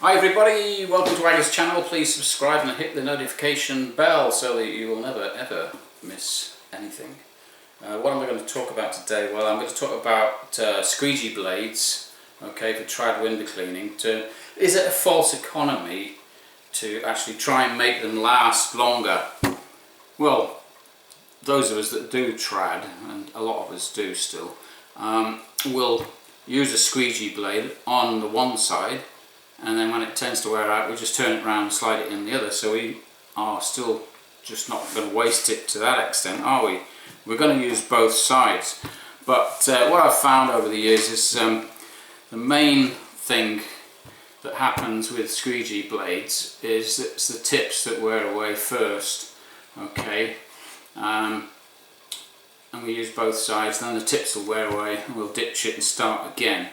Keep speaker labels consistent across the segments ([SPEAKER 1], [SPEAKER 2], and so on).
[SPEAKER 1] Hi everybody, welcome to Ag's channel. Please subscribe and hit the notification bell so that you will never ever miss anything. What am I going to talk about today? Well, I'm going to talk about squeegee blades, okay, for trad window cleaning. Is it a false economy to actually try and make them last longer? Well, those of us that do trad, and a lot of us do still, will use a squeegee blade on the one side, and then when it tends to wear out we just turn it around and slide it in the other. So we are still just not going to waste it to that extent, are we? We're going to use both sides. But what I've found over the years is the main thing that happens with squeegee blades is it's the tips that wear away first, okay? And we use both sides, then the tips will wear away and we'll ditch it and start again.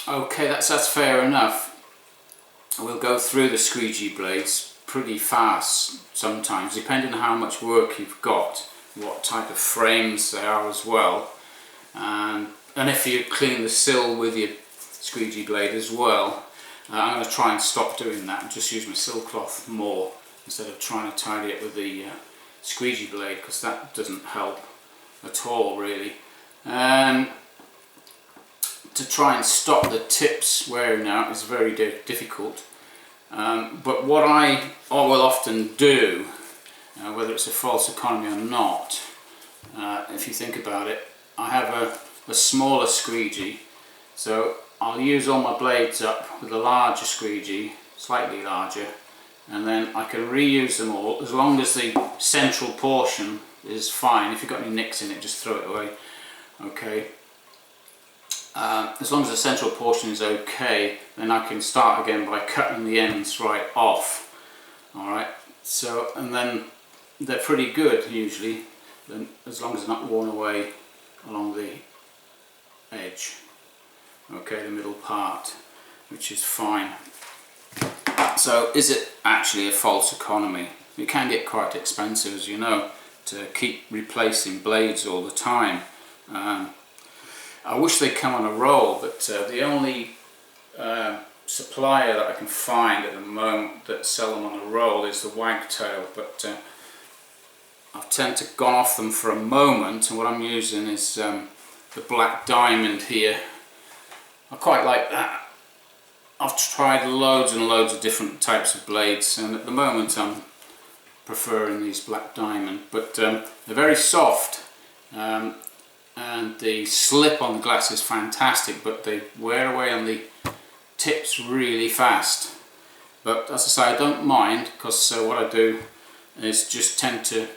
[SPEAKER 1] Okay, that's fair enough. We'll go through the squeegee blades pretty fast sometimes, depending on how much work you've got, what type of frames they are as well, and if you clean the sill with your squeegee blade as well. I'm going to try and stop doing that and just use my sill cloth more instead of trying to tidy it with the squeegee blade, because that doesn't help at all really. To try and stop the tips wearing out is very difficult, but what I will often do, whether it's a false economy or not, if you think about it, I have a smaller squeegee, so I'll use all my blades up with a larger squeegee, slightly larger, and then I can reuse them all as long as the central portion is fine. If you've got any nicks in it, just throw it away, okay? As long as the central portion is okay, then I can start again by cutting the ends right off. Alright, so, and then they're pretty good usually, as long as they're not worn away along the edge, okay, the middle part, which is fine. So is it actually a false economy? It can get quite expensive, as you know, to keep replacing blades all the time. I wish they'd come on a roll, but the only supplier that I can find at the moment that sell them on a roll is the Wagtail, but I've tend to gone off them for a moment, and what I'm using is the Black Diamond here. I quite like that. I've tried loads and loads of different types of blades, and at the moment I'm preferring these Black Diamond, but they're very soft. And the slip on the glass is fantastic, but they wear away on the tips really fast. But as I say, I don't mind, because what I do is just tend to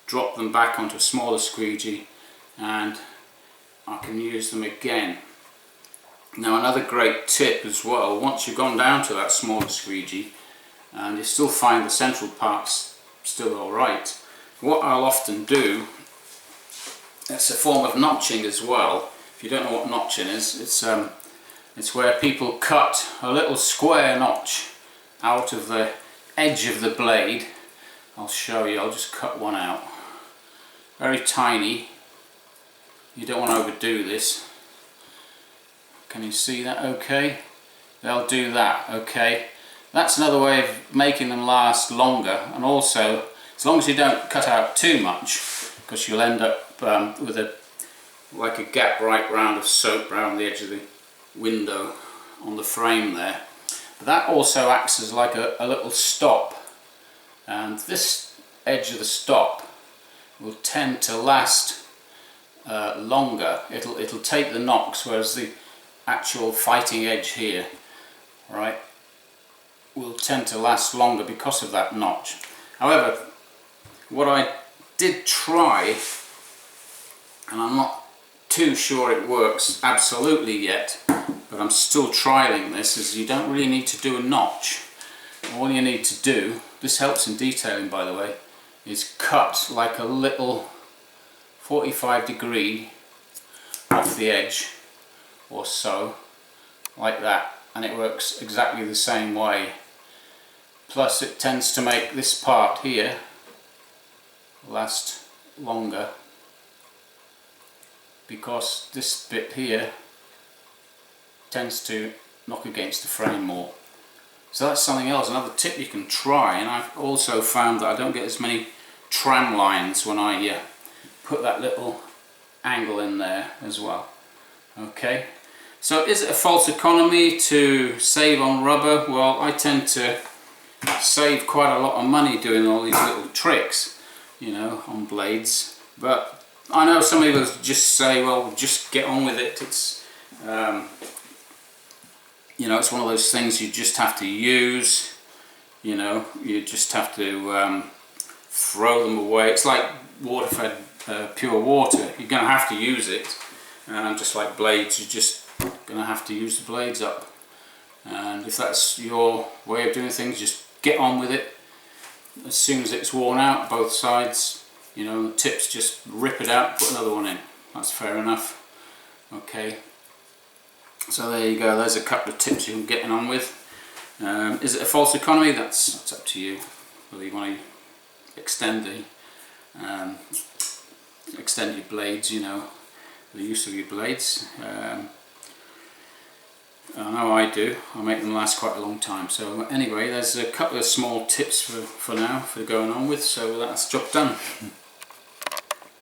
[SPEAKER 1] drop them back onto a smaller squeegee and I can use them again. Now, another great tip as well, once you've gone down to that smaller squeegee and you still find the central parts still alright, what I'll often do, it's a form of notching as well. If you don't know what notching is, it's where people cut a little square notch out of the edge of the blade. I'll show you, I'll just cut one out. Very tiny. You don't want to overdo this. Can you see that okay? They'll do that, okay? That's another way of making them last longer, and also, as long as you don't cut out too much, because you'll end up with like a gap right round of soap around the edge of the window on the frame there. But that also acts as like a little stop, and this edge of the stop will tend to last longer. It'll take the knocks, whereas the actual fighting edge here, right, will tend to last longer because of that notch. However, what I did try, and I'm not too sure it works absolutely yet, but I'm still trialing this, is you don't really need to do a notch. All you need to do, this helps in detailing by the way, is cut like a little 45-degree off the edge or so, like that, and it works exactly the same way. Plus it tends to make this part here last longer, because this bit here tends to knock against the frame more. So that's something else, another tip you can try. And I've also found that I don't get as many tram lines when I put that little angle in there as well. Okay, so is it a false economy to save on rubber? Well, I tend to save quite a lot of money doing all these little tricks, you know, on blades. But I know some people just say, well, just get on with it. It's you know, it's one of those things you just have to use. You know, you just have to throw them away. It's like water-fed pure water. You're going to have to use it, and just like blades, you're just going to have to use the blades up. And if that's your way of doing things, just get on with it. As soon as it's worn out, both sides, you know, the tips, just rip it out, put another one in. That's fair enough. Okay. So there you go, there's a couple of tips you're getting on with. Is it a false economy? That's up to you, whether you want to extend your blades, you know, the use of your blades. I know I do, I make them last quite a long time. So anyway, there's a couple of small tips for now, for going on with, so that's job done.